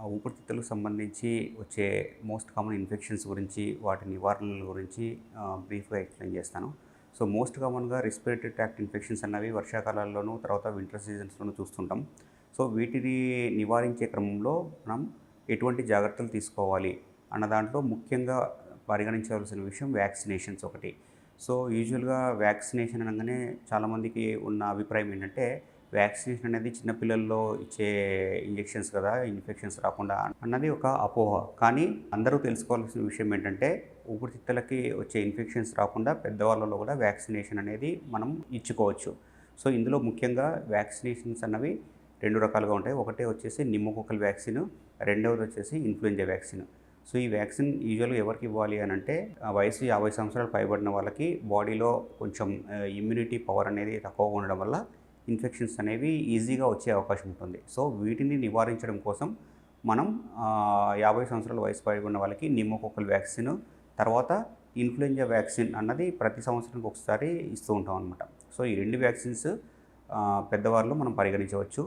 ఊపిరితిత్తులకు సంబంధించి వచ్చే most common infections గురించి, వాటి నివారణల గురించి బ్రీఫ్‌గా ఎక్స్‌ప్లెయిన్ చేస్తాను. సో, మోస్ట్ కామన్‌గా రెస్పిరేటరీ ట్రాక్ట్ ఇన్ఫెక్షన్స్ అన్నవి వర్షాకాలాల్లోనూ, తర్వాత వింటర్ సీజన్స్‌లోనూ చూస్తుంటాం. సో, వీటిని నివారించే క్రమంలో మనం ఎటువంటి జాగ్రత్తలు తీసుకోవాలి అన్న దాంట్లో ముఖ్యంగా పరిగణించవలసిన విషయం వ్యాక్సినేషన్స్ ఒకటి. సో, యూజువల్‌గా వ్యాక్సినేషన్ అనంగానే చాలామందికి ఉన్న అభిప్రాయం ఏంటంటే, వ్యాక్సినేషన్ అనేది చిన్న పిల్లల్లో ఇచ్చే ఇంజెక్షన్స్ కదా! ఇన్ఫెక్షన్స్ రాకుండా అన్నది ఒక అపోహ. కానీ అందరూ తెలుసుకోవాల్సిన విషయం ఏంటంటే, ఊపిరితిత్తులకి వచ్చే ఇన్ఫెక్షన్స్ రాకుండా పెద్దవాళ్ళలో కూడా వ్యాక్సినేషన్ అనేది మనం ఇచ్చుకోవచ్చు. సో, ఇందులో ముఖ్యంగా వ్యాక్సినేషన్స్ అన్నవి 2 రకాలుగా ఉంటాయి. ఒకటి వచ్చేసి నిమోకోకల్ వ్యాక్సిన్, రెండవది వచ్చేసి ఇన్‌ఫ్లుయెంజా వ్యాక్సిన్. సో, ఈ వ్యాక్సిన్ యూజువల్‌గా ఎవరికి ఇవ్వాలి అనంటే వయసు 50 సంవత్సరాలు పైబడిన వాళ్ళకి బాడీలో కొంచెం ఇమ్యూనిటీ పవర్ అనేది తక్కువగా ఉండడం వల్ల ఇన్ఫెక్షన్స్ అనేవి ఈజీగా వచ్చే అవకాశం ఉంటుంది. సో, వీటిని నివారించడం కోసం మనం 50 సంవత్సరాల వయసు పైబడిన వాళ్ళకి నిమోకోకల్ వ్యాక్సిన్, తర్వాత ఇన్‌ఫ్లుయెంజా వ్యాక్సిన్ అన్నది ప్రతి సంవత్సరానికి ఒకసారి ఇస్తూ ఉంటాం అనమాట. సో, ఈ 2 వ్యాక్సిన్స్ పెద్దవారిలో మనం పరిగణించవచ్చు.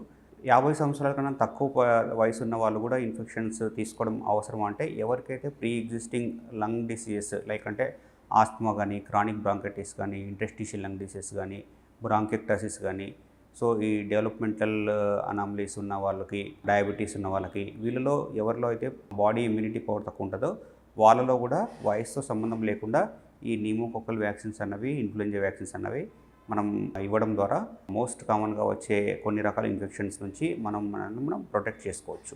50 సంవత్సరాల కన్నా తక్కువ వయసున్న వాళ్ళు కూడా ఇన్ఫెక్షన్స్ తీసుకోవడం అవసరమా అంటే, ఎవరికైతే pre existing lung diseases like అంటే ఆస్త్మా గానీ, క్రానిక్ బ్రాంకైటిస్ గానీ, ఇంటర్స్టిషియల్ లంగ్ డిసీజ్ గానీ, బ్రాంకిక్టసిస్ గానీ, సో ఈ డెవలప్‌మెంటల్ అనామలీస్ ఉన్న వాళ్ళకి, డయాబెటీస్ ఉన్న వాళ్ళకి, వీళ్ళలో ఎవరిలో అయితే బాడీ ఇమ్యూనిటీ పవర్ తక్కువ ఉంటుందో వాళ్ళలో కూడా వయసుతో సంబంధం లేకుండా ఈ నిమోకోకల్ వ్యాక్సిన్స్ అన్నవి, ఇన్‌ఫ్లుయెంజా వ్యాక్సిన్స్ అన్నవి మనం ఇవ్వడం ద్వారా మోస్ట్ కామన్‌గా వచ్చే కొన్ని రకాల ఇన్ఫెక్షన్స్ నుంచి మనం మనల్ని మనం ప్రొటెక్ట్ చేసుకోవచ్చు.